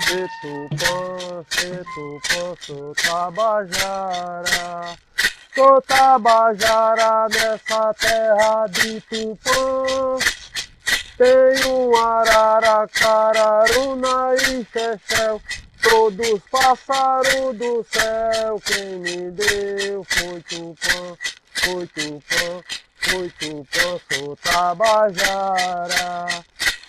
Se Tupã, sou Tabajara. Sou Tabajara nessa terra de Tupã. Tem um arara, cararuna e chechel. Todos os pássaros do céu. Quem me deu foi Tupã, foi Tupã, foi Tupã. Sou Tabajara.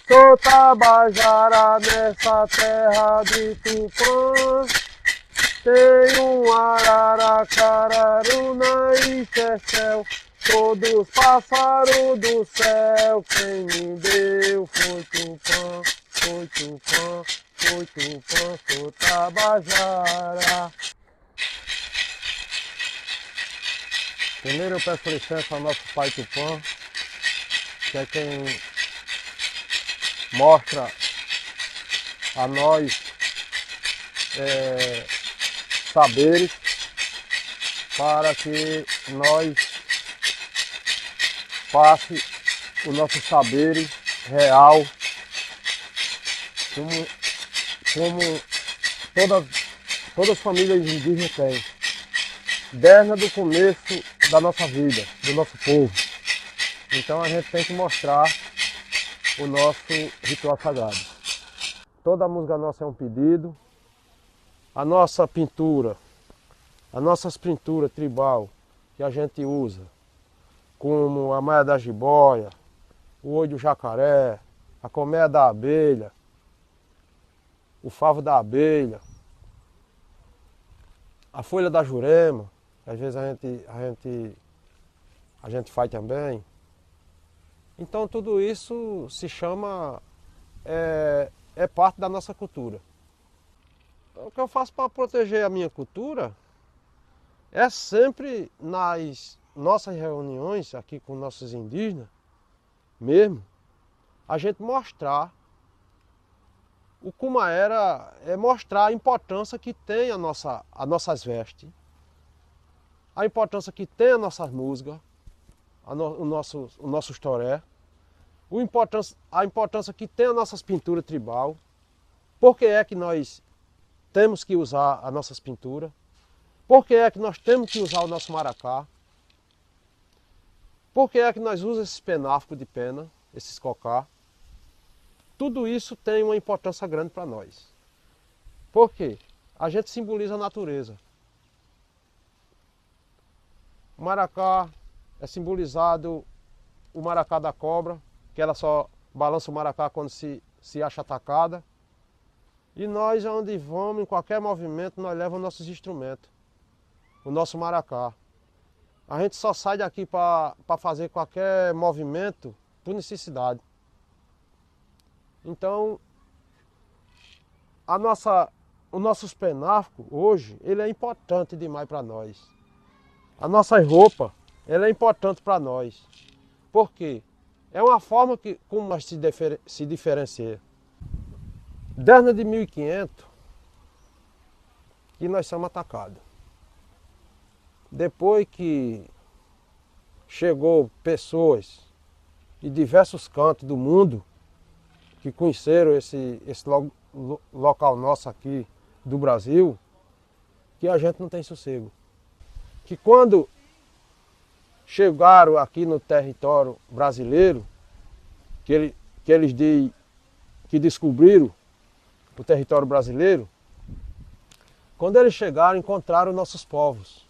Sou Tabajara nessa terra de Tupã. Tem um arara, cararuna e chechel. Todos os pássaros do céu. Quem me deu foi Tupã, foi Tupã, foi Tupã. Sou Tabajara. Primeiro eu peço licença ao nosso pai Tupã, que é quem mostra a nós saberes para que nós passe o nosso saber real como todas as famílias indígenas têm, desde o começo da nossa vida, do nosso povo. Então a gente tem que mostrar o nosso ritual sagrado. Toda música nossa é um pedido. A nossa pintura, as nossas pinturas tribal que a gente usa, como a maia da jiboia, o olho do jacaré, a colmeia da abelha, o favo da abelha, a folha da jurema, que às vezes a gente faz também. Então tudo isso se chama, é parte da nossa cultura. O que eu faço para proteger a minha cultura é sempre nas nossas reuniões aqui com nossos indígenas, mesmo, a gente mostrar o Cumaera, mostrar a importância que tem as nossas vestes, a importância que tem as nossas músicas, o nosso toré, a importância que tem as nossas pinturas tribal, por que é que nós temos que usar as nossas pinturas, por que é que nós temos que usar o nosso maracá, por que é que nós usamos esses penáficos de pena, esses cocá. Tudo isso tem uma importância grande para nós. Por quê? A gente simboliza a natureza. O maracá é simbolizado o maracá da cobra, que ela só balança o maracá quando se acha atacada. E nós, onde vamos, em qualquer movimento, nós levamos nossos instrumentos, o nosso maracá. A gente só sai daqui para fazer qualquer movimento por necessidade. Então, o nosso penáfico hoje, ele é importante demais para nós. A nossa roupa, ela é importante para nós. Por quê? É uma forma como nós se diferencia. Desde 1500 que nós somos atacados. Depois que chegou pessoas de diversos cantos do mundo que conheceram esse local nosso aqui do Brasil, que a gente não tem sossego. Que quando chegaram aqui no território brasileiro, que eles dizem que descobriram o território brasileiro, Quando eles chegaram, encontraram nossos povos.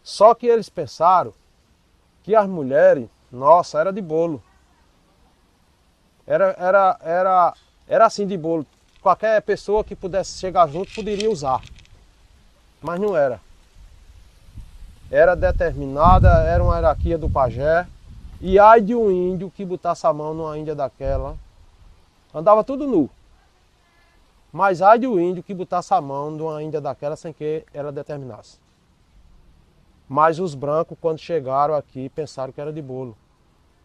Só que eles pensaram que as mulheres, nossa, era de bolo. Era assim de bolo. Qualquer pessoa que pudesse chegar junto poderia usar. Mas não era. Era determinada, era uma hierarquia do pajé. E ai de um índio que botasse a mão numa índia daquela. Andava tudo nu. Mas ai de um índio que botasse a mão numa índia daquela sem que ela determinasse. Mas os brancos, quando chegaram aqui, pensaram que era de bolo.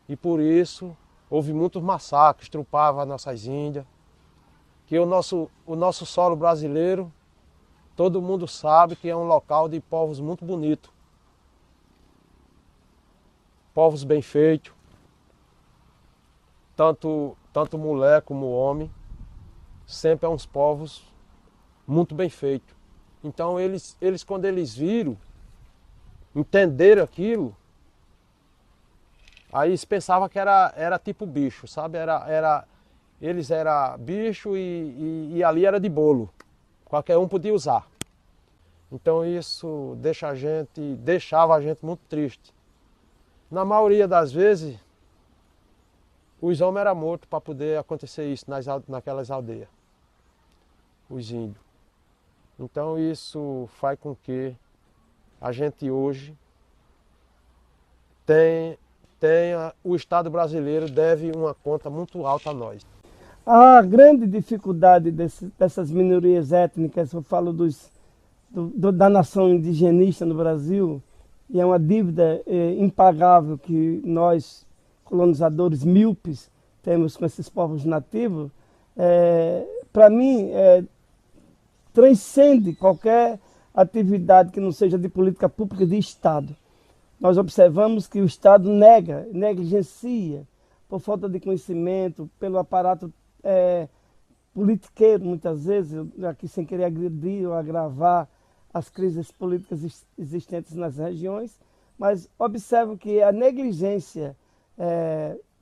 E por isso houve muitos massacres, estrupavam as nossas índias. Que o nosso solo brasileiro, todo mundo sabe que é um local de povos muito bonitos. Povos bem feitos. Tanto mulher como homem. Sempre é uns povos muito bem feitos. Então eles quando eles viram, entenderam aquilo, aí eles pensavam que era tipo bicho, sabe? Eles eram bicho e ali era de bolo. Qualquer um podia usar. Então isso deixava a gente muito triste. Na maioria das vezes, os homens eram mortos para poder acontecer isso naquelas aldeias. Os índios. Então isso faz com que a gente hoje o Estado brasileiro deve uma conta muito alta a nós. A grande dificuldade dessas minorias étnicas, eu falo da nação indigenista no Brasil, e é uma dívida impagável que nós, colonizadores míopes, temos com esses povos nativos, para mim, transcende qualquer atividade que não seja de política pública de Estado. Nós observamos que o Estado negligencia, por falta de conhecimento, pelo aparato politiqueiro, muitas vezes, aqui sem querer agredir ou agravar as crises políticas existentes nas regiões, mas observo que a negligência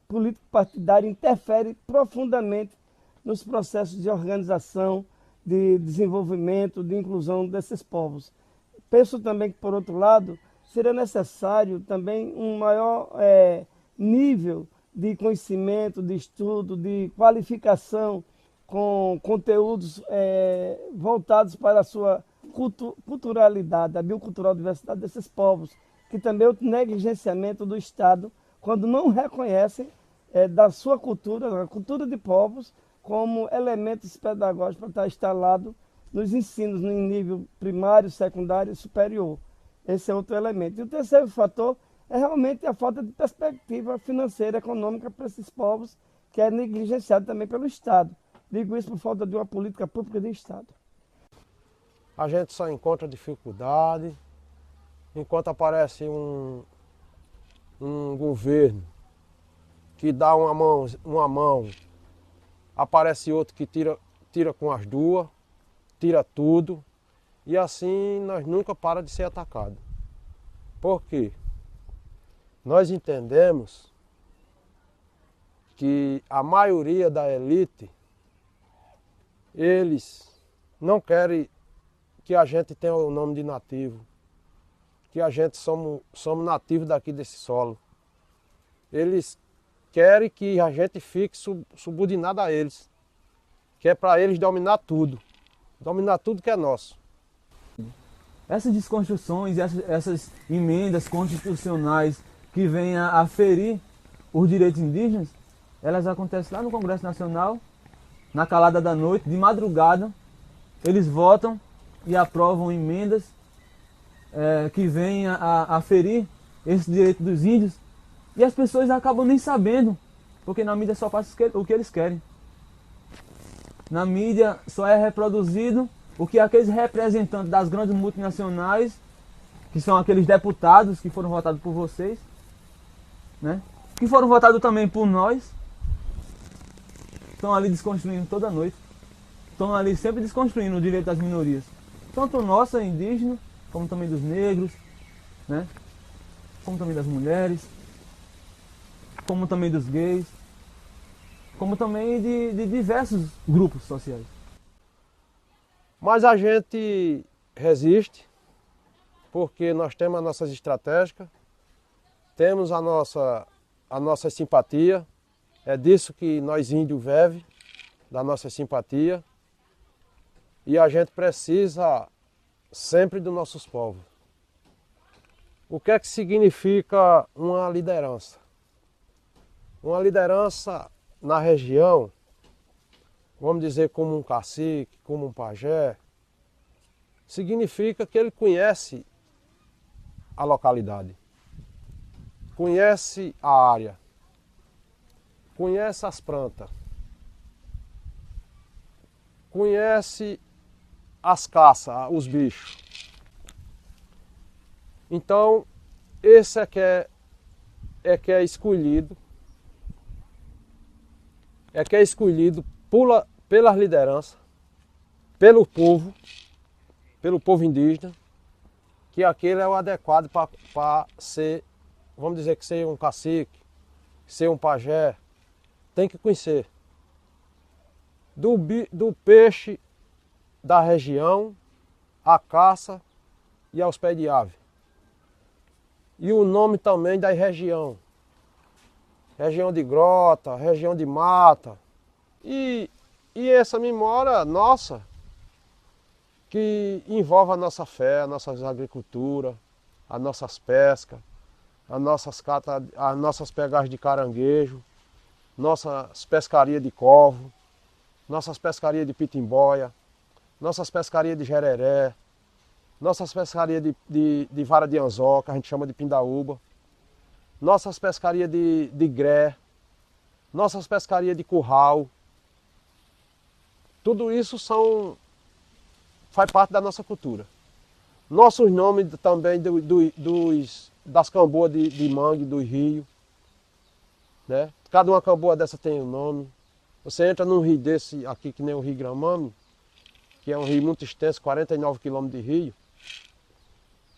político-partidária interfere profundamente nos processos de organização, de desenvolvimento, de inclusão desses povos. Penso também que, por outro lado, seria necessário também um maior nível de conhecimento, de estudo, de qualificação com conteúdos voltados para a sua culturalidade, a biocultural diversidade desses povos, que também é o negligenciamento do Estado quando não reconhecem da sua cultura, a cultura de povos, como elementos pedagógicos para estar instalado nos ensinos em nível primário, secundário e superior. Esse é outro elemento. E o terceiro fator é realmente a falta de perspectiva financeira, econômica para esses povos, que é negligenciado também pelo Estado. Digo isso por falta de uma política pública de Estado. A gente só encontra dificuldade enquanto aparece um governo que dá uma mão, aparece outro que tira com as duas, tira tudo, e assim nós nunca para de ser atacado. Por quê? Nós entendemos que a maioria da elite, eles não querem que a gente tenha o nome de nativo, que a gente somos nativos daqui desse solo. Eles querem que a gente fique subordinado a eles, que é para eles dominar tudo que é nosso. Essas desconstruções, essas emendas constitucionais que vêm a ferir os direitos indígenas, elas acontecem lá no Congresso Nacional, na calada da noite, de madrugada. Eles votam e aprovam emendas que vêm a ferir esse direito dos índios, e as pessoas acabam nem sabendo, porque na mídia só passa o que eles querem. Na mídia só é reproduzido o que aqueles representantes das grandes multinacionais, que são aqueles deputados que foram votados por vocês, né? Que foram votados também por nós, estão ali desconstruindo toda noite. Estão ali sempre desconstruindo o direito das minorias. Tanto nossa, indígena, como também dos negros, né? Como também das mulheres, como também dos gays, como também de diversos grupos sociais. Mas a gente resiste, porque nós temos as nossas estratégias, temos a nossa simpatia, é disso que nós índios vivemos, da nossa simpatia, e a gente precisa sempre dos nossos povos. O que é que significa uma liderança? Uma liderança na região, vamos dizer como um cacique, como um pajé, significa que ele conhece a localidade, conhece a área, conhece as plantas, conhece as caças, os bichos. Então, esse que é escolhido, pelas lideranças, pelo povo indígena, que aquele é o adequado para ser, vamos dizer que ser um cacique, ser um pajé, tem que conhecer do peixe da região, a caça e aos pés de ave. E o nome também da região. Região de grota, região de mata. E essa memória nossa, que envolve a nossa fé, a nossa agricultura, as nossas pescas, as nossas pegagens de caranguejo, nossas pescarias de corvo, nossas pescarias de pitimboia, nossas pescarias de jereré, nossas pescarias de vara de anzol, que a gente chama de pindaúba, nossas pescarias de gré, nossas pescarias de curral. Tudo isso faz parte da nossa cultura. Nossos nomes também das camboas de mangue, do rio. Né? Cada uma camboa dessa tem um nome. Você entra num rio desse aqui, que nem o Rio Gramame, que é um rio muito extenso, 49 quilômetros de rio.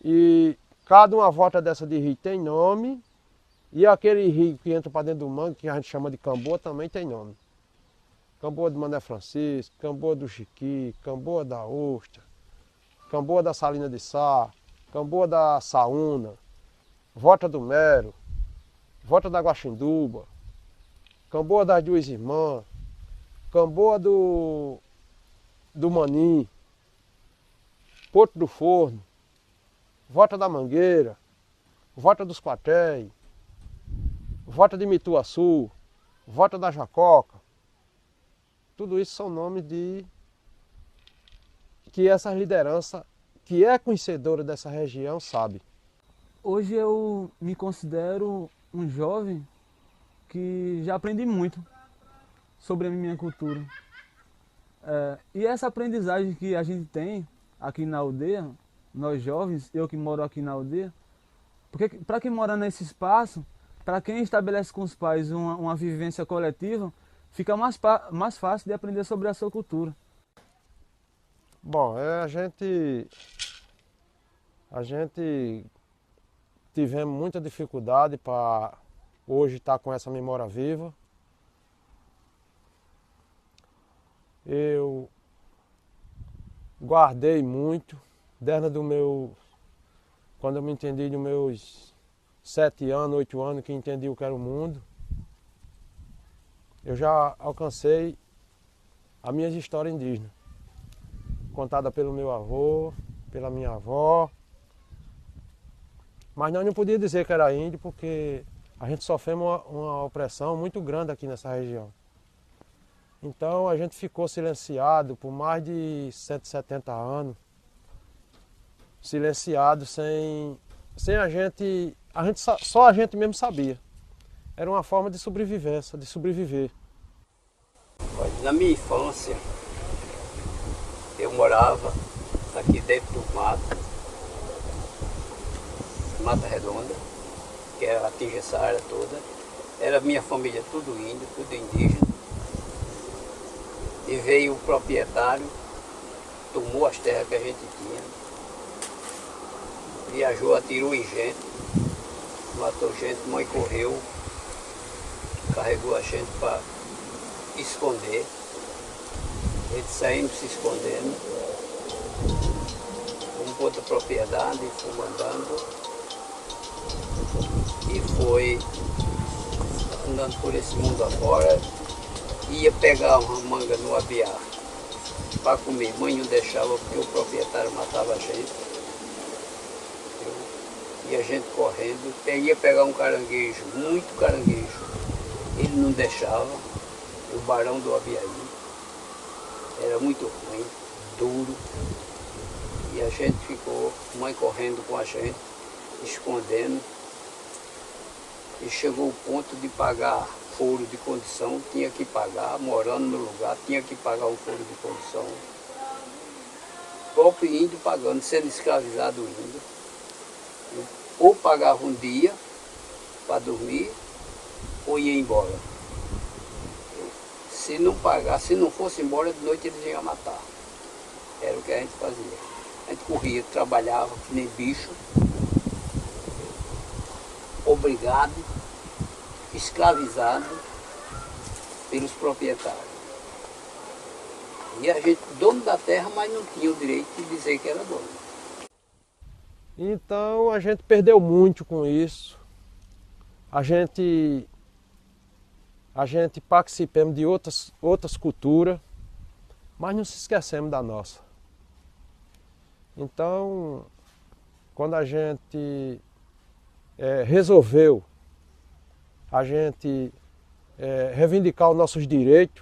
E cada uma volta dessa de rio tem nome. E aquele rio que entra para dentro do mangue, que a gente chama de camboa, também tem nome. Camboa do Mané Francisco, Camboa do Chiqui, Camboa da Ostra, Camboa da Salina de Sá, Camboa da Saúna, Volta do Mero, Volta da Guaxinduba, Camboa das Duas Irmãs, Camboa do Manim, Porto do Forno, Volta da Mangueira, Volta dos Quartéis, Volta de Mituaçu, Volta da Jacoca. Tudo isso são nomes que essa liderança, que é conhecedora dessa região, sabe. Hoje eu me considero um jovem que já aprendi muito sobre a minha cultura. E essa aprendizagem que a gente tem aqui na aldeia, nós jovens, eu que moro aqui na aldeia, porque para quem mora nesse espaço, para quem estabelece com os pais uma vivência coletiva, fica mais fácil de aprender sobre a sua cultura. Bom, a gente tivemos muita dificuldade para hoje estar com essa memória viva. Eu guardei muito, desde quando eu me entendi dos meus 7 anos, 8 anos, que entendi o que era o mundo. Eu já alcancei a minha história indígena, contada pelo meu avô, pela minha avó. Mas nós não podíamos dizer que era índio, porque a gente sofreu uma opressão muito grande aqui nessa região. Então a gente ficou silenciado por mais de 170 anos, silenciado sem só a gente mesmo sabia. Era uma forma de sobrevivência, de sobreviver. Na minha infância, eu morava aqui dentro do mato, Mata Redonda, que atinge essa área toda. Era minha família tudo índio, tudo indígena. E veio o proprietário, tomou as terras que a gente tinha, viajou, atirou em gente, matou gente, mãe correu, carregou a gente para esconder. A gente saímos se escondendo. para outra propriedade, e fui andando. E foi andando por esse mundo afora. Ia pegar uma manga no abiá para comer. Mãe não deixava porque o proprietário matava a gente. E a gente correndo. Ia pegar um caranguejo, muito caranguejo. Ele não deixava. O barão do Abiaí. Era muito ruim, duro. E a gente ficou, mãe correndo com a gente, escondendo. E chegou o ponto de pagar foro de condição, tinha que pagar, morando no lugar, tinha que pagar um foro de condição. O próprio índio pagando, sendo escravizado o índio. Ou pagava um dia para dormir, ou ia embora. Se não pagasse, se não fosse embora, de noite eles iam matar. Era o que a gente fazia. A gente corria, trabalhava que nem bicho, obrigado, escravizado pelos proprietários. E a gente, dono da terra, mas não tinha o direito de dizer que era dono. Então a gente perdeu muito com isso. A gente participamos de outras culturas, mas não se esquecemos da nossa. Então, quando a gente resolveu a gente reivindicar os nossos direitos,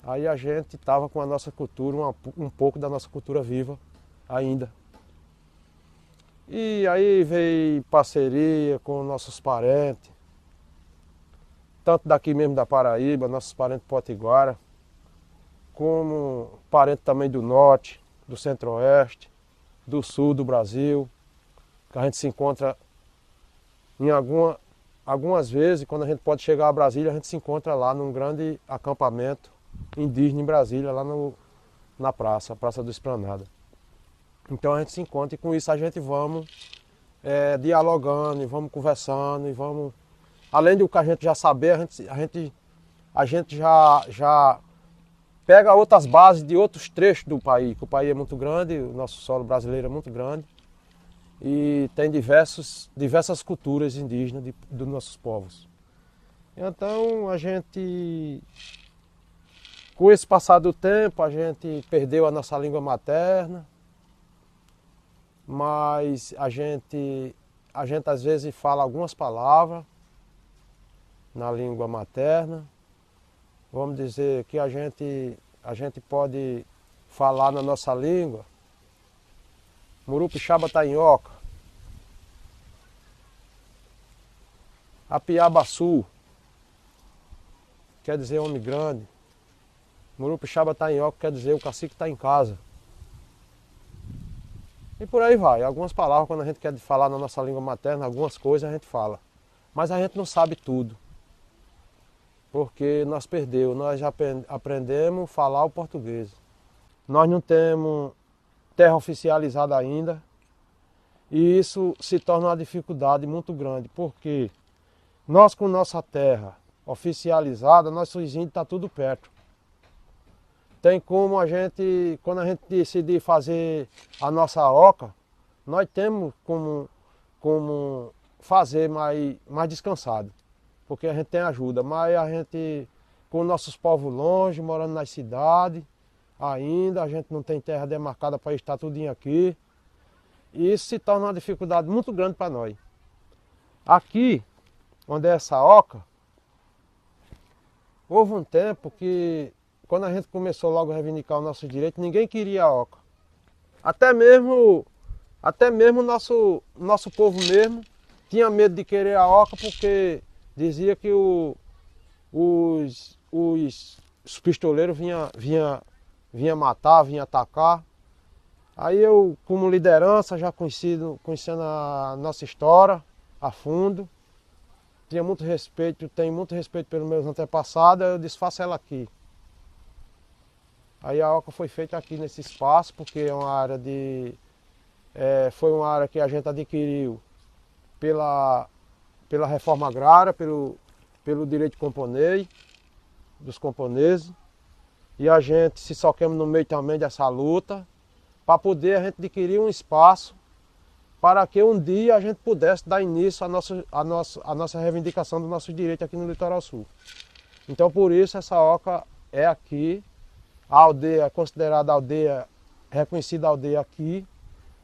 aí a gente estava com a nossa cultura, um pouco da nossa cultura viva ainda. E aí veio parceria com nossos parentes, tanto daqui mesmo da Paraíba, nossos parentes potiguara, como parentes também do norte, do centro-oeste, do sul do Brasil, que a gente se encontra em algumas vezes, quando a gente pode chegar a Brasília, a gente se encontra lá num grande acampamento indígena em Brasília, lá na praça, a Praça do Esplanada. Então a gente se encontra e com isso a gente vamos dialogando, e vamos conversando, e vamos... Além do que a gente já saber, a gente já pega outras bases de outros trechos do país, que o país é muito grande, o nosso solo brasileiro é muito grande, e tem diversas culturas indígenas dos nossos povos. Então a gente, com esse passar do tempo, a gente perdeu a nossa língua materna, mas a gente às vezes fala algumas palavras na língua materna. Vamos dizer que a gente pode falar na nossa língua Murupixaba Tainhoca, Apiabaçu, quer dizer homem grande. Murupixaba Tainhoca quer dizer o cacique está em casa. E por aí vai. Algumas palavras, quando a gente quer falar na nossa língua materna, algumas coisas a gente fala. Mas a gente não sabe tudo. Porque nós já aprendemos a falar o português. Nós não temos terra oficializada ainda. E isso se torna uma dificuldade muito grande. Porque nós com nossa terra oficializada, nossos índios está tudo perto. Tem como quando a gente decidir fazer a nossa oca, nós temos como fazer mais descansado, porque a gente tem ajuda. Mas a gente, com nossos povos longe, morando nas cidades, ainda a gente não tem terra demarcada para estar tudinho aqui. E isso se torna uma dificuldade muito grande para nós. Aqui, onde é essa oca, houve um tempo que, quando a gente começou logo a reivindicar os nossos direitos, ninguém queria a oca. Até mesmo nosso povo mesmo tinha medo de querer a oca, porque dizia que os pistoleiros vinham matar, vinham atacar. Aí eu, como liderança, já conhecendo a nossa história a fundo, tenho muito respeito pelos meus antepassados, eu disse, faça ela aqui. Aí a oca foi feita aqui nesse espaço, porque é uma área foi uma área que a gente adquiriu pela reforma agrária, pelo direito camponês, dos camponeses. E a gente se soquemos no meio também dessa luta, para poder a gente adquirir um espaço para que um dia a gente pudesse dar início à nossa reivindicação do nosso direito aqui no Litoral Sul. Então por isso essa oca é aqui, a aldeia é considerada aldeia, reconhecida aldeia aqui,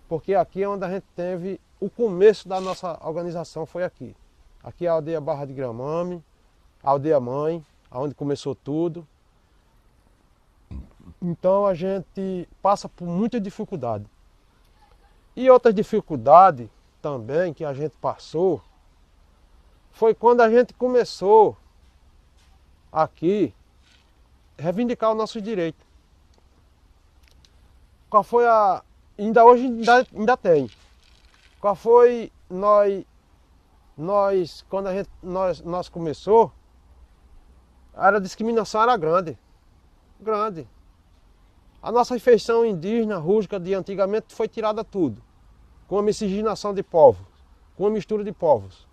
porque aqui é onde a gente teve o começo da nossa organização, foi aqui. Aqui é a aldeia Barra de Gramame, a aldeia mãe, onde começou tudo. Então a gente passa por muita dificuldade. E outra dificuldade também que a gente passou foi quando a gente começou aqui reivindicar o nosso direito. Qual foi a... Ainda hoje ainda tem. Qual foi quando nós começou, a discriminação era grande. Grande. A nossa feição indígena, rústica de antigamente foi tirada tudo. Com a miscigenação de povos, com a mistura de povos.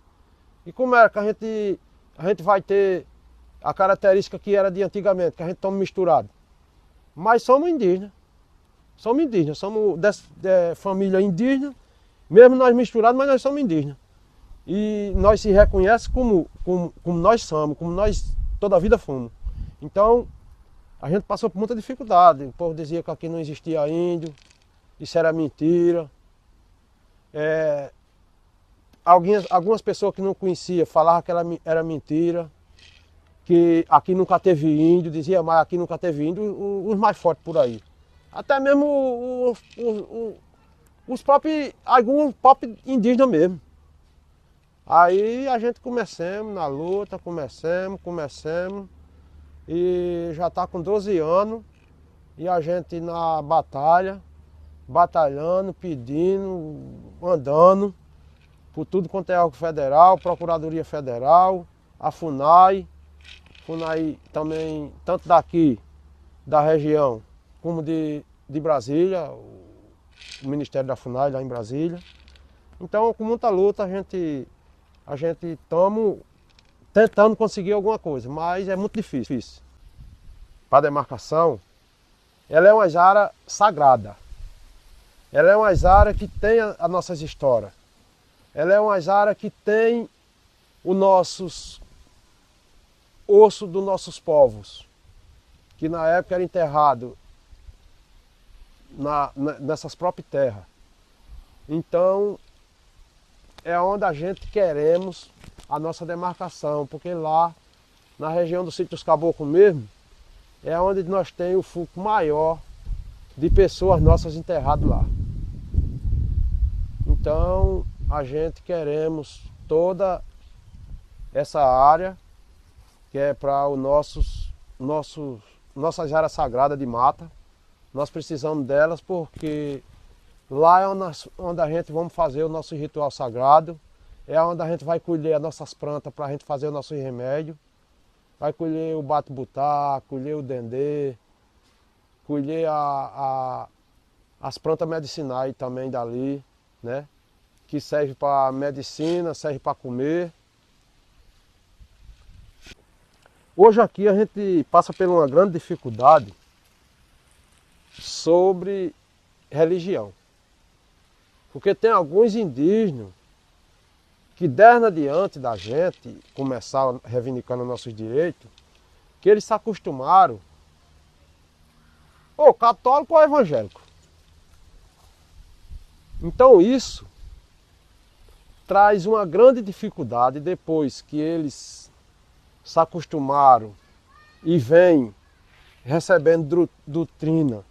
E como era que a gente vai ter a característica que era de antigamente, que a gente toma misturado? Mas somos indígenas. Somos indígenas, somos de família indígena, mesmo nós misturados, mas nós somos indígenas. E nós se reconhecemos como nós somos, como nós toda a vida fomos. Então, a gente passou por muita dificuldade. O povo dizia que aqui não existia índio, isso era mentira. Algumas pessoas que não conheciam falavam que era mentira, que aqui nunca teve índio, dizia, mas aqui nunca teve índio, os mais fortes por aí. Até mesmo alguns próprios indígenas mesmo. Aí a gente começamos na luta, começamos, e já está com 12 anos, e a gente na batalha, batalhando, pedindo, andando, por tudo quanto é órgão federal, Procuradoria Federal, a FUNAI também, tanto daqui, da região, como de Brasília, o Ministério da FUNAI lá em Brasília. Então, com muita luta, a gente estamos tentando conseguir alguma coisa, mas é muito difícil. Para a demarcação, ela é uma área sagrada. Ela é uma área que tem as nossas histórias. Ela é uma área que tem os nossos ossos dos nossos povos, que na época era enterrado nessas próprias terras. Então, é onde a gente queremos a nossa demarcação, porque lá, na região do Sítio dos Caboclos mesmo, é onde nós temos o fluxo maior de pessoas nossas enterradas lá. Então, a gente queremos toda essa área, que é para nossas áreas sagradas de mata. Nós precisamos delas porque lá é onde a gente vamos fazer o nosso ritual sagrado, é onde a gente vai colher as nossas plantas para a gente fazer o nosso remédio. Vai colher o bate-butá, colher o dendê, colher as plantas medicinais também dali, né? Que serve para medicina, serve para comer. Hoje aqui a gente passa por uma grande dificuldade sobre religião. Porque tem alguns indígenas que desde adiante da gente começar reivindicando nossos direitos, que eles se acostumaram ou católico ou evangélico. Então isso traz uma grande dificuldade depois que eles se acostumaram e vêm recebendo doutrina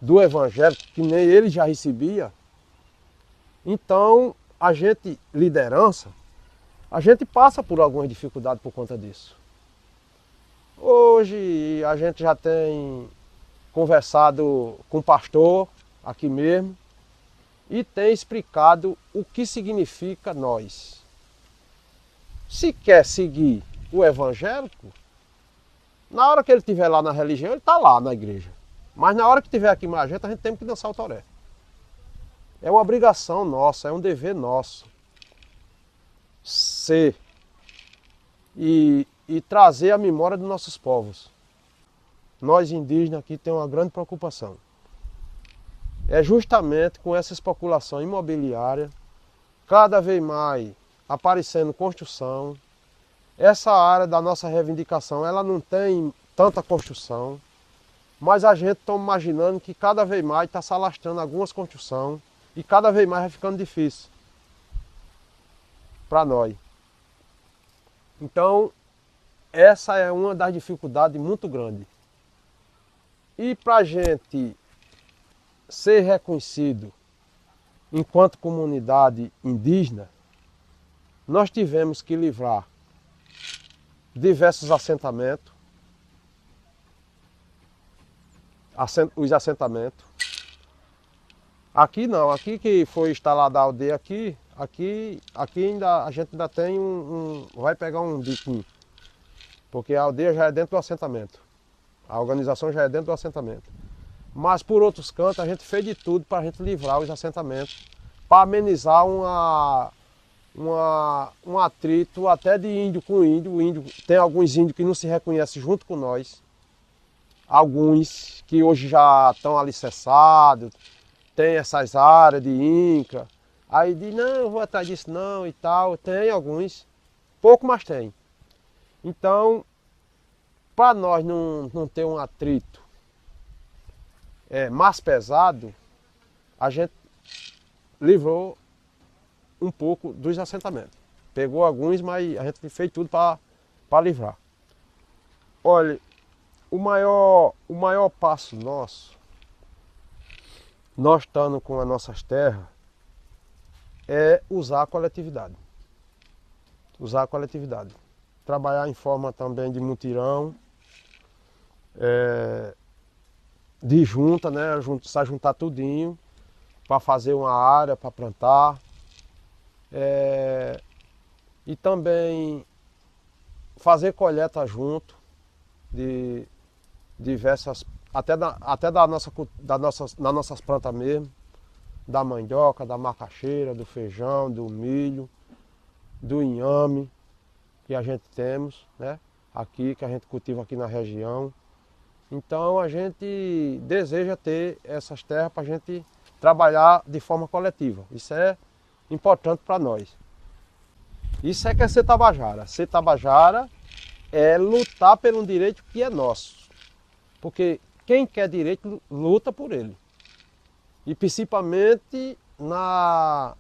do evangélico, que nem ele já recebia. Então, a gente, liderança, a gente passa por algumas dificuldades por conta disso. Hoje a gente já tem conversado com o pastor aqui mesmo e tem explicado o que significa nós. Se quer seguir o evangélico, na hora que ele estiver lá na religião, ele está lá na igreja. Mas na hora que estiver aqui mais a gente tem que dançar o toré. É uma obrigação nossa, é um dever nosso ser e trazer a memória dos nossos povos. Nós indígenas aqui temos uma grande preocupação. é justamente com essa especulação imobiliária, cada vez mais aparecendo construção. Essa área da nossa reivindicação, ela não tem tanta construção, mas a gente está imaginando que cada vez mais está se alastrando algumas construções e cada vez mais vai ficando difícil para nós. Então, essa é uma das dificuldades muito grandes. E para a gente ser reconhecido enquanto comunidade indígena, nós tivemos que livrar diversos assentamentos, os assentamentos. Aqui não, aqui que foi instalada a aldeia aqui ainda a gente ainda tem vai pegar um biquinho, porque a aldeia já é dentro do assentamento, a organização já é dentro do assentamento. Mas por outros cantos a gente fez de tudo para a gente livrar os assentamentos, para amenizar um atrito até de índio com índio. O índio, tem alguns índios que não se reconhecem junto com nós, alguns que hoje já estão alicerçados, tem essas áreas de INCRA, aí diz, não, eu vou atrás disso não e tal, tem alguns, pouco, mas tem. Então, para nós não ter um atrito mais pesado, a gente livrou um pouco dos assentamentos. Pegou alguns, mas a gente fez tudo para livrar. Olha, o maior passo nosso, nós estando com as nossas terras, é usar a coletividade. Usar a coletividade. Trabalhar em forma também de mutirão, de junta, né? Se juntar tudinho para fazer uma área para plantar. E também fazer colheita junto de diversas, até das nossas plantas mesmo, da mandioca, da macaxeira, do feijão, do milho, do inhame que a gente temos, né? Aqui, que a gente cultiva aqui na região. Então a gente deseja ter essas terras para a gente trabalhar de forma coletiva. Isso é importante para nós. Isso é que é ser tabajara. Ser tabajara é lutar pelo direito que é nosso. Porque quem quer direito luta por ele. E principalmente na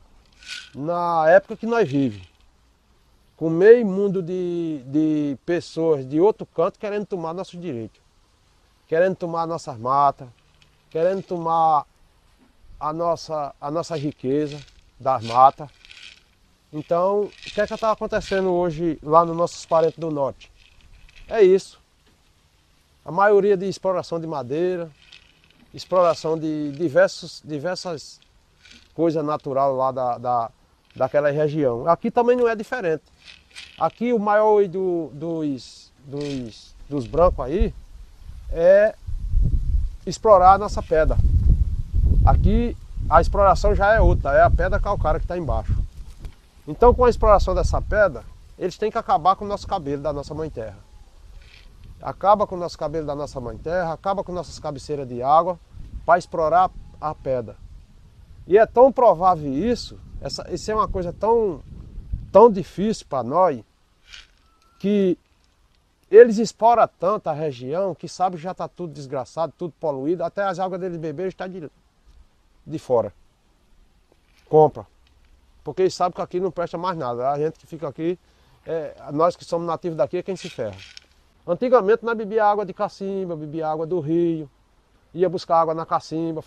época que nós vivemos. Com meio mundo de pessoas de outro canto querendo tomar nossos direitos. Querendo tomar nossas matas, querendo tomar a nossa riqueza das matas. Então, o que é que está acontecendo hoje lá nos nossos parentes do norte? É isso. A maioria de exploração de madeira, exploração de diversas coisas naturais lá daquela região. Aqui também não é diferente. Aqui o maior dos brancos aí é explorar a nossa pedra. Aqui a exploração já é outra, é a pedra calcária que está embaixo. Então, com a exploração dessa pedra, eles têm que acabar com o nosso cabelo da nossa mãe terra. Acaba com o nosso cabelo da nossa mãe terra, acaba com nossas cabeceiras de água para explorar a pedra. E é tão provável isso é uma coisa tão difícil para nós, que eles exploram tanto a região que sabe que já está tudo desgraçado, tudo poluído, até as águas deles beberem estão de fora. Compra. Porque eles sabem que aqui não presta mais nada. A gente que fica aqui, nós que somos nativos daqui é quem se ferra. Antigamente nós bebíamos água de cacimba, bebia água do rio, ia buscar água na cacimba,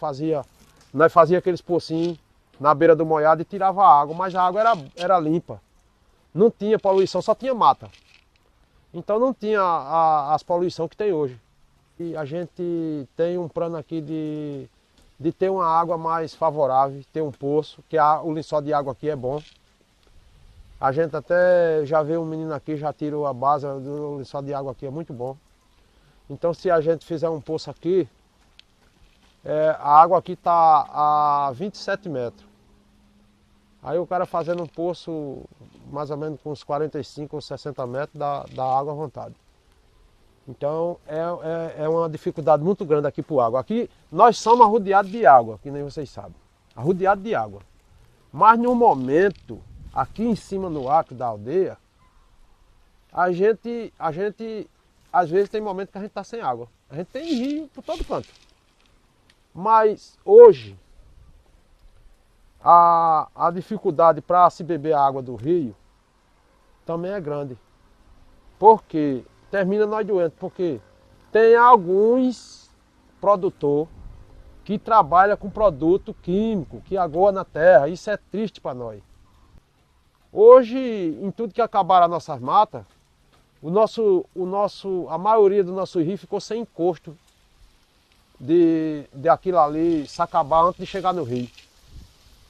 nós fazíamos aqueles pocinhos na beira do moiado e tirava a água, mas a água era limpa. Não tinha poluição, só tinha mata. Então não tinha as poluições que tem hoje. E a gente tem um plano aqui de ter uma água mais favorável, ter um poço, que o lençol de água aqui é bom. A gente até já vê um menino aqui, já tirou a base do lençol de água aqui, é muito bom. Então se a gente fizer um poço aqui, a água aqui está a 27 metros. Aí o cara fazendo um poço mais ou menos com uns 45 ou 60 metros, dá água à vontade. Então é uma dificuldade muito grande aqui para água. Aqui nós somos arrodeados de água, que nem vocês sabem. Arrodeados de água. Mas no momento, aqui em cima no acre da aldeia, a gente às vezes tem momentos que a gente está sem água. A gente tem rio por todo canto. Mas hoje, a dificuldade para se beber a água do rio também é grande. Porque termina nós doentes, porque tem alguns produtores que trabalham com produto químico, que agoa na terra. Isso é triste para nós. Hoje, em tudo que acabaram as nossas matas, a maioria do nosso rio ficou sem encosto de aquilo ali se acabar antes de chegar no rio.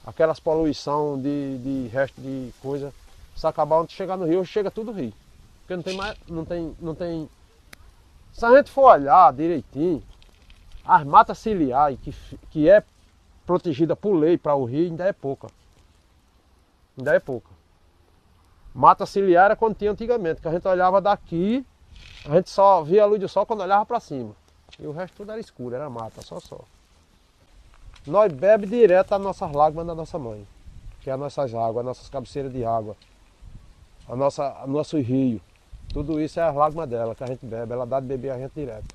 Aquelas poluição de resto de coisa, se acabar antes de chegar no rio, chega tudo rio. Porque não tem mais, não tem. Se a gente for olhar direitinho, as matas ciliares que é protegida por lei para o rio ainda é pouca. Ainda é pouca. Mata ciliar era quando tinha antigamente, que a gente olhava daqui, a gente só via a luz do sol quando olhava para cima. E o resto tudo era escuro, era mata, só. Nós bebemos direto as nossas lágrimas da nossa mãe, que é as nossas águas, as nossas cabeceiras de água, o nosso rio. Tudo isso é as lágrimas dela que a gente bebe, ela dá de beber a gente direto.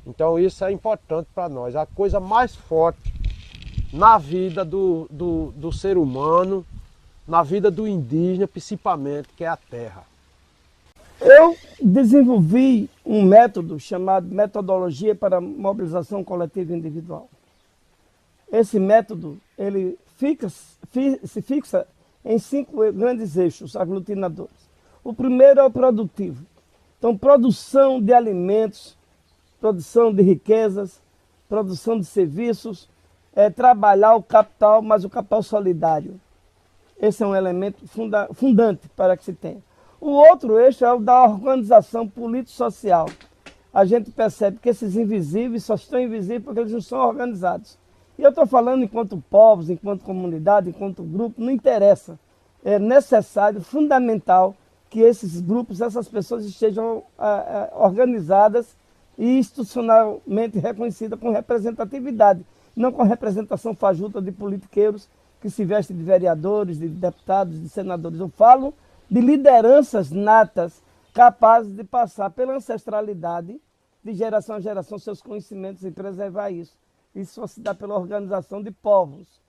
Então isso é importante para nós. A coisa mais forte na vida do ser humano, na vida do indígena principalmente, que é a terra. Eu desenvolvi um método chamado Metodologia para Mobilização Coletiva e Individual. Esse método ele se fixa em 5 grandes eixos aglutinadores. O primeiro é o produtivo. Então, produção de alimentos, produção de riquezas, produção de serviços, trabalhar o capital, mas o capital solidário. Esse é um elemento fundante para que se tenha. O outro eixo é o da organização político-social. A gente percebe que esses invisíveis só estão invisíveis porque eles não são organizados. E eu estou falando enquanto povos, enquanto comunidade, enquanto grupo, não interessa. É necessário, fundamental, que esses grupos, essas pessoas estejam organizadas e institucionalmente reconhecidas com representatividade, não com representação fajuta de politiqueiros que se vestem de vereadores, de deputados, de senadores. Eu falo de lideranças natas capazes de passar pela ancestralidade, de geração a geração, seus conhecimentos e preservar isso. Isso só se dá pela organização de povos.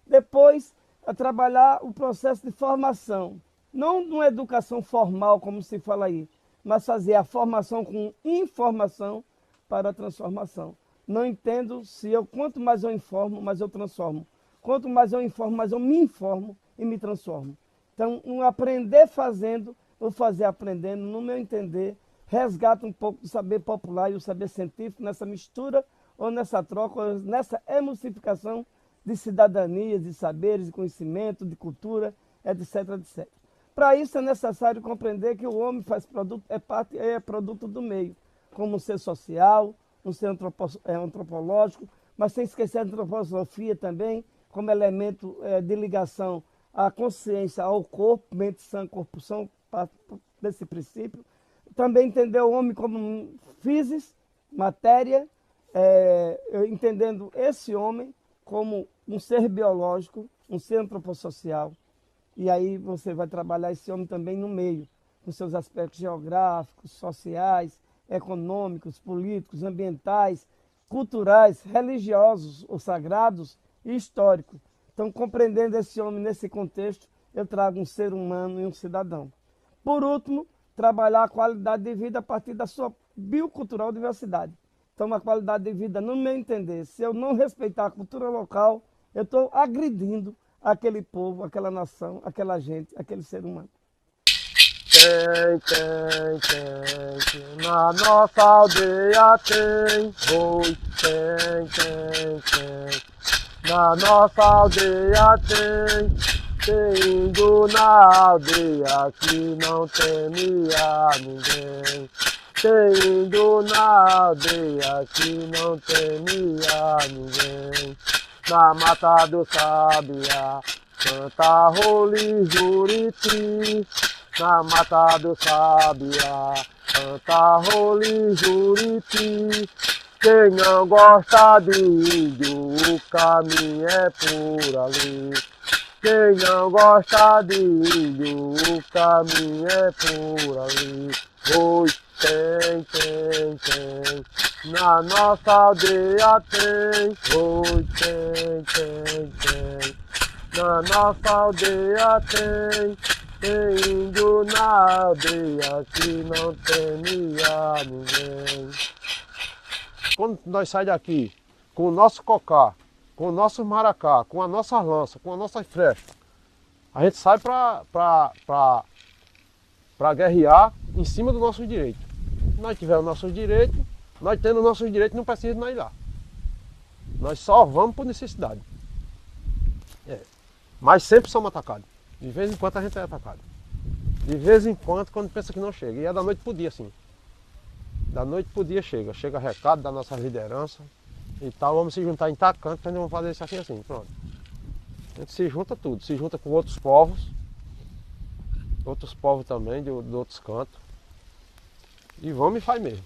Depois, a trabalhar o processo de formação. Não numa educação formal, como se fala aí, mas fazer a formação com informação para a transformação. Não entendo se quanto mais eu informo, mais eu transformo. Quanto mais eu informo, mais eu me informo e me transformo. Então, um aprender fazendo, ou fazer aprendendo, no meu entender, resgata um pouco do saber popular e o saber científico nessa mistura, ou nessa troca, ou nessa emulsificação de cidadania, de saberes, de conhecimento, de cultura, etc, etc. Para isso é necessário compreender que o homem é produto do meio, como um ser social, um ser antropológico, mas sem esquecer a antroposofia também, como elemento de ligação à consciência, ao corpo, mente sã, corpo são, desse princípio. Também entender o homem como physis, matéria, entendendo esse homem como um ser biológico, um ser antropossocial. E aí você vai trabalhar esse homem também no meio, com seus aspectos geográficos, sociais, econômicos, políticos, ambientais, culturais, religiosos ou sagrados e históricos. Então, compreendendo esse homem nesse contexto, eu trago um ser humano e um cidadão. Por último, trabalhar a qualidade de vida a partir da sua biocultural diversidade. Então, uma qualidade de vida, no meu entender, se eu não respeitar a cultura local, eu estou agredindo aquele povo, aquela nação, aquela gente, aquele ser humano. Tem, na nossa aldeia tem, oi, tem. Na nossa aldeia tem indo na aldeia que não teme a ninguém. Tem indo na aldeia que não teme a ninguém. Na mata do sabiá, canta roli juriti. Na mata do sabiá, Canta Role Juriti, quem não gosta de índio, o caminho é por ali. Quem não gosta de índio, o caminho é por ali. Oi, tem, na nossa aldeia tem. Oi, tem, na nossa aldeia tem índio na aldeia que não temia ninguém. Quando nós saímos daqui com o nosso cocá, com o nosso maracá, com a nossa lança, com a nossa flecha, a gente sai para guerrear em cima do nosso direito. Se nós tivermos nossos direitos, nós tendo nossos direitos, não precisa de nós ir lá. Nós só vamos por necessidade. Mas sempre somos atacados. De vez em quando a gente é atacado. De vez em quando pensa que não chega. E é da noite pro dia, assim. Da noite pro dia chega. Chega recado da nossa liderança e tal. Vamos se juntar em tal canto, então vamos fazer isso assim, pronto. A gente se junta tudo. Se junta com outros povos também, de outros cantos. E vamos e faz mesmo.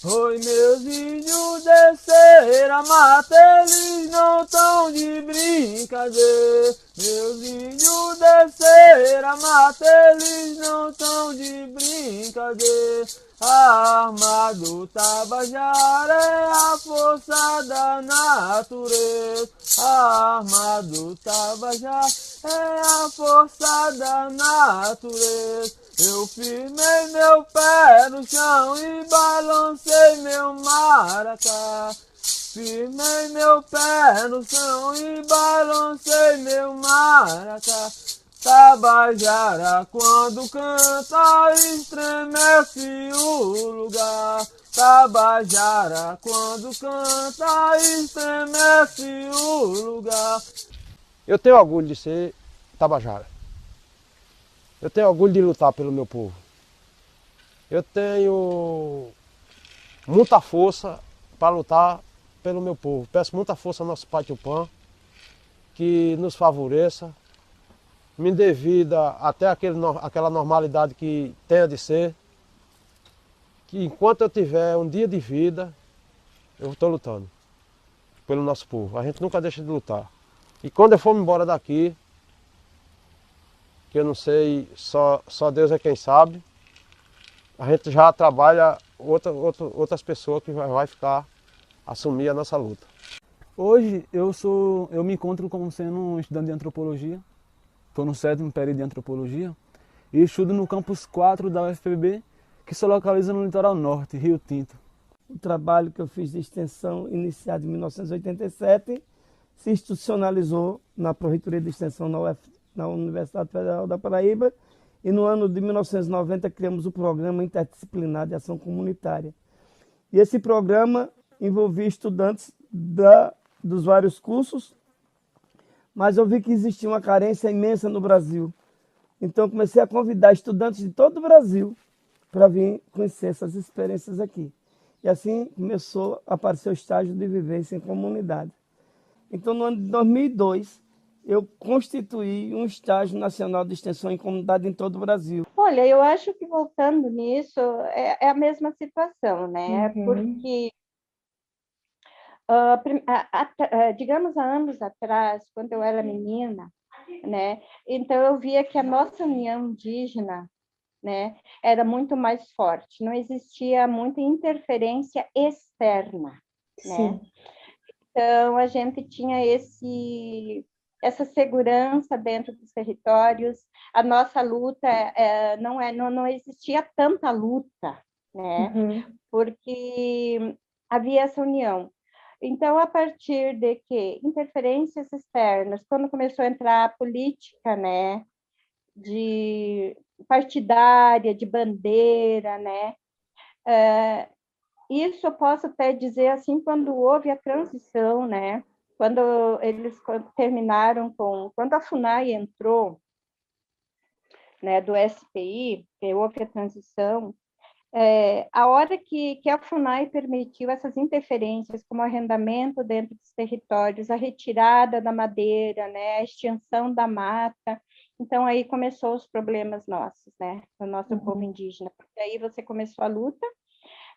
Oi, meus índios desceram a mata, eles não tão de brincadeira. Meus índios desceram a mata, eles não tão de brincadeira. A arma do Tabajara é a força da natureza. A arma do Tabajara é a força da natureza. Eu firmei meu pé no chão e balancei meu maracá. Firmei meu pé no chão e balancei meu maracá. Tabajara quando canta estremece o lugar. Tabajara quando canta estremece o lugar. Eu tenho orgulho de ser Tabajara. Eu tenho orgulho de lutar pelo meu povo. Eu tenho muita força para lutar pelo meu povo. Peço muita força ao nosso Pai Tupã, que nos favoreça, me dê vida até aquela normalidade que tenha de ser. Que enquanto eu tiver um dia de vida, eu estou lutando pelo nosso povo. A gente nunca deixa de lutar. E quando eu for embora daqui, que eu não sei, só Deus é quem sabe, a gente já trabalha outras pessoas que vai ficar, assumir a nossa luta. Hoje eu me encontro como sendo um estudante de antropologia. Estou no 7º período de antropologia e estudo no campus 4 da UFPB, que se localiza no litoral norte, Rio Tinto. O trabalho que eu fiz de extensão, iniciado em 1987, se institucionalizou na Pró-Reitoria de Extensão na Universidade Federal da Paraíba, e no ano de 1990 criamos o Programa Interdisciplinar de Ação Comunitária. E esse programa envolvia estudantes dos vários cursos, mas eu vi que existia uma carência imensa no Brasil. Então comecei a convidar estudantes de todo o Brasil para vir conhecer essas experiências aqui. E assim começou a aparecer o estágio de vivência em comunidade. Então no ano de 2002, eu constituí um estágio nacional de extensão em comunidade em todo o Brasil. Olha, eu acho que voltando nisso, é a mesma situação, né? Uhum. Porque, digamos, há anos atrás, quando eu era menina, né? Então eu via que a nossa união indígena, né, era muito mais forte, não existia muita interferência externa, né? Então a gente tinha essa segurança dentro dos territórios. A nossa luta não existia tanta luta, né? Uhum. Porque havia essa união. Então, a partir de que interferências externas, quando começou a entrar a política, né, de partidária, de bandeira, né, isso eu posso até dizer assim, quando houve a transição, né, quando eles terminaram quando a FUNAI entrou, né, do SPI, que houve a transição, a hora que a FUNAI permitiu essas interferências, como arrendamento dentro dos territórios, a retirada da madeira, né, a extinção da mata, Então, aí começou os problemas nossos, né, do nosso povo indígena, porque aí você começou a luta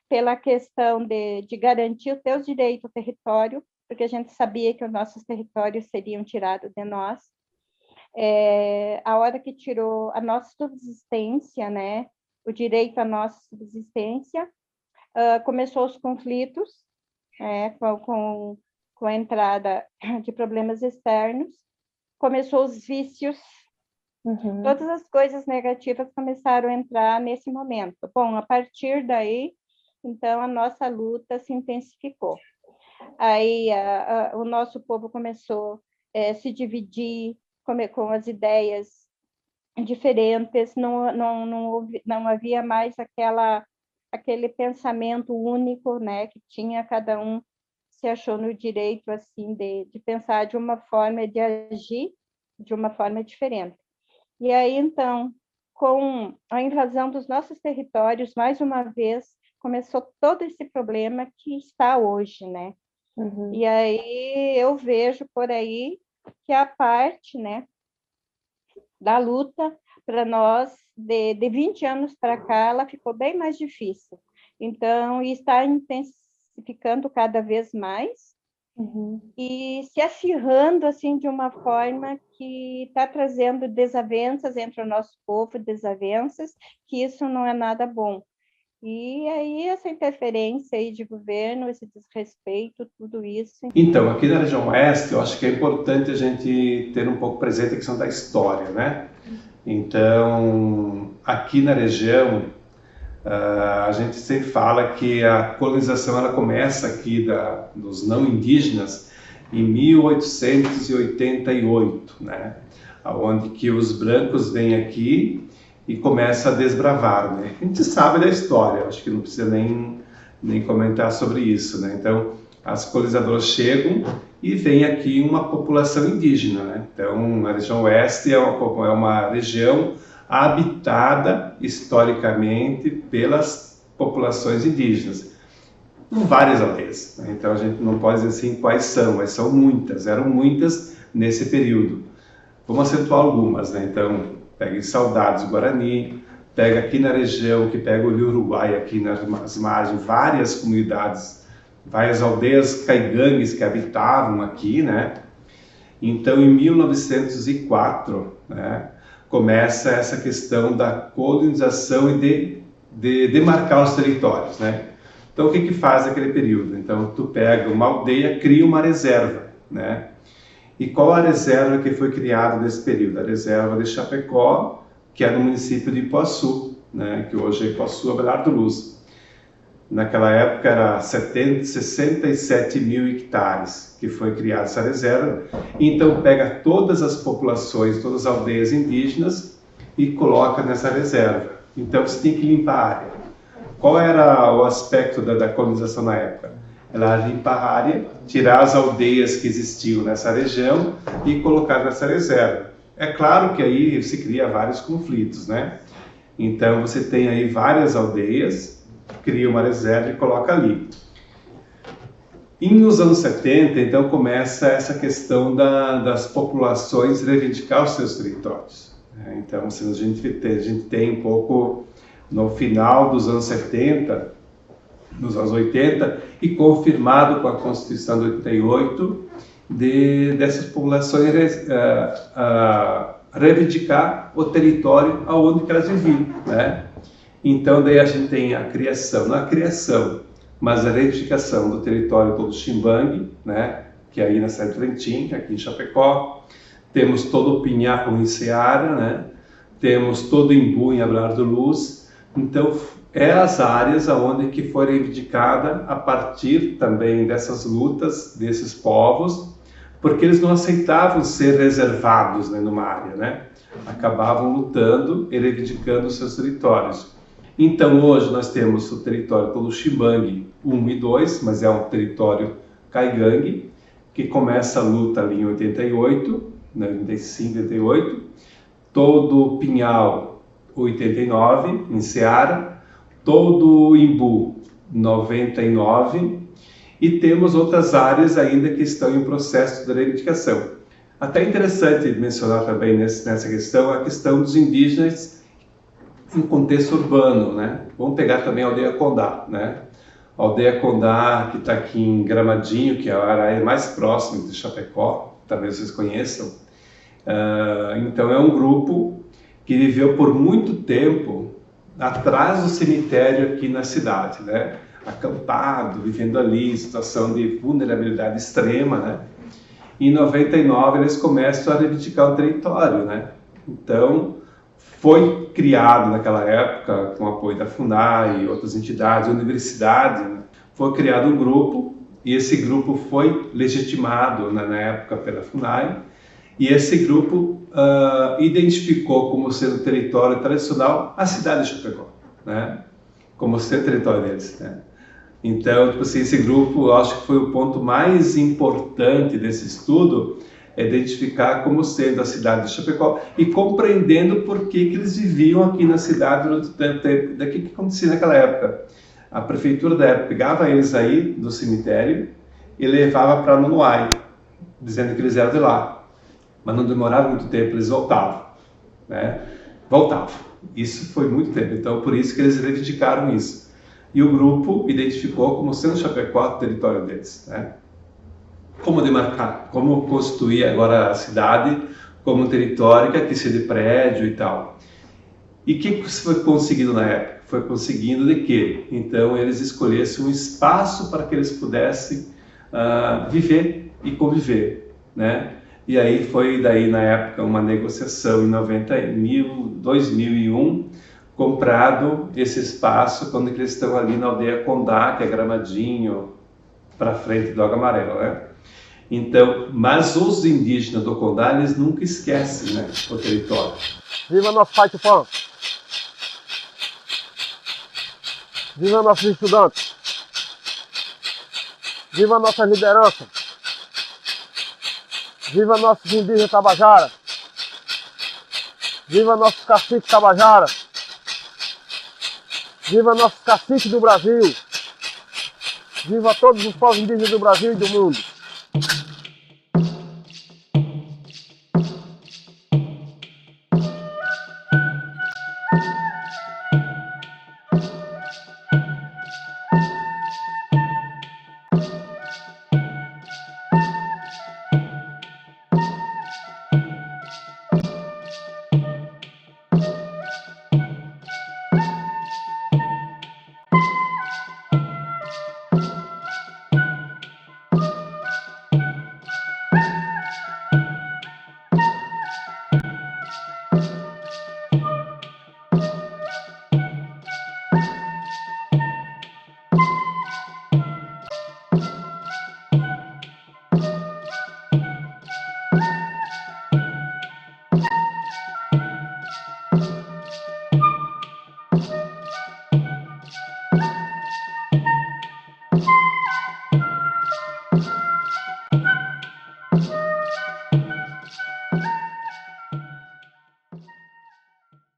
pela questão de garantir os teus direitos ao território, porque a gente sabia que os nossos territórios seriam tirados de nós. A hora que tirou a nossa subsistência, né, o direito à nossa subsistência, começou os conflitos, com a entrada de problemas externos, começou os vícios, todas as coisas negativas começaram a entrar nesse momento. Bom, a partir daí, então, a nossa luta se intensificou. Aí o nosso povo começou a se dividir com as ideias diferentes, não havia mais aquele pensamento único, né, que tinha cada um se achou no direito assim de pensar de uma forma, de agir de uma forma diferente. E aí, então, com a invasão dos nossos territórios, mais uma vez, começou todo esse problema que está hoje, né? E aí eu vejo por aí que a parte, né, da luta para nós, de 20 anos para cá, ela ficou bem mais difícil. Então, está intensificando cada vez mais e se acirrando assim de uma forma que está trazendo desavenças entre o nosso povo, desavenças, que isso não é nada bom. E aí essa interferência aí de governo, esse desrespeito, tudo isso. Então, aqui na região oeste, eu acho que é importante a gente ter um pouco presente a questão da história, né? Então, aqui na região, a gente sempre fala que a colonização ela começa aqui dos não indígenas em 1888, né? Onde que os brancos vêm aqui e começam a desbravar, né? A gente sabe da história, acho que não precisa nem comentar sobre isso, né? Então, as colonizadoras chegam e vem aqui uma população indígena, né? Então, a região oeste é uma região habitada historicamente pelas populações indígenas, com várias aldeias, né? Então, a gente não pode dizer assim quais são, mas são muitas, eram muitas nesse período. Vamos acentuar algumas, né? Então, pega em Saudades, Guarani, pega aqui na região, que pega o Rio Uruguai, aqui nas margens, várias comunidades, várias aldeias caigangues que habitavam aqui, né? Então, em 1904, né, começa essa questão da colonização e de demarcar os territórios, né? Então, o que faz naquele período? Então, tu pega uma aldeia, cria uma reserva, né? E qual a reserva que foi criada nesse período? A reserva de Chapecó, que é no município de Ipuaçu, né? Que hoje é Ipuaçu, Abelardo Luz. Naquela época era 67 mil hectares que foi criada essa reserva. Então pega todas as populações, todas as aldeias indígenas e coloca nessa reserva. Então você tem que limpar a área. Qual era o aspecto da colonização na época? Ela limpar a área, tirar as aldeias que existiam nessa região e colocar nessa reserva. É claro que aí se cria vários conflitos, né? Então você tem aí várias aldeias, cria uma reserva e coloca ali. E nos anos 70, então, começa essa questão das populações reivindicar os seus territórios. Então, assim, a gente tem um pouco no final dos anos 70, nos anos 80, e confirmado com a Constituição de 88, dessas populações reivindicar o território aonde que elas viviam, né? Então, daí a gente tem a criação, não a criação, mas a reivindicação do território todo Ximbangue, né? Que é aí na Serra do Trentim, aqui em Chapecó. Temos todo o Pinhaco em Ceará, né? Temos todo o Imbu em Abelardo Luz. Então, é as áreas aonde que foi reivindicada a partir também dessas lutas desses povos, porque eles não aceitavam ser reservados, né, numa área, né? Acabavam lutando e reivindicando os seus territórios. Então, hoje nós temos o território todo Ximbangue 1 e 2, mas é um território caigangue, que começa a luta ali em 88, né, 85, 88, todo o Pinhal 89, em Ceará, todo o Imbu 99, e temos outras áreas ainda que estão em processo de reivindicação. Até interessante mencionar também nessa questão a questão dos indígenas em contexto urbano, né? Vamos pegar também a aldeia Condá, né? A aldeia Condá, que está aqui em Gramadinho, que é a área mais próxima de Chapecó, talvez vocês conheçam. Então é um grupo que viveu por muito tempo atrás do cemitério aqui na cidade, né? Acampado, vivendo ali em situação de vulnerabilidade extrema, né? Em 99 eles começam a reivindicar o território, né? Então foi criado naquela época, com o apoio da FUNAI e outras entidades, universidade, né? Foi criado um grupo e esse grupo foi legitimado na época pela FUNAI e esse grupo identificou como sendo território tradicional a cidade de Chapecó, né? Como sendo território deles, né? Então, tipo assim, esse grupo, eu acho que foi o ponto mais importante desse estudo, é identificar como sendo a cidade de Chapecó e compreendendo por que eles viviam aqui na cidade durante tanto tempo. Daqui que acontecia naquela época. A prefeitura da época pegava eles aí do cemitério e levava para Nonoai, dizendo que eles eram de lá. Mas não demorava muito tempo, eles voltavam, né? Voltavam. Isso foi muito tempo, então por isso que eles reivindicaram isso. E o grupo identificou como sendo Chapecó o território deles, né? Como demarcar, como constituir agora a cidade como um território que aqui seja de prédio e tal. E o que foi conseguido na época? Foi conseguindo de quê? Então eles escolhessem um espaço para que eles pudessem viver e conviver, né? E aí foi daí na época uma negociação em 2001, comprado esse espaço quando eles estão ali na aldeia Condá, que é Gramadinho, para frente do Água Amarela, né? Então, mas os indígenas do Condá, eles nunca esquecem, né, o território. Viva nosso pai Tupã! Viva nossos estudantes! Viva nossa liderança! Viva nossos indígenas Tabajara! Viva nossos caciques Tabajara! Viva nossos caciques do Brasil! Viva todos os povos indígenas do Brasil e do mundo!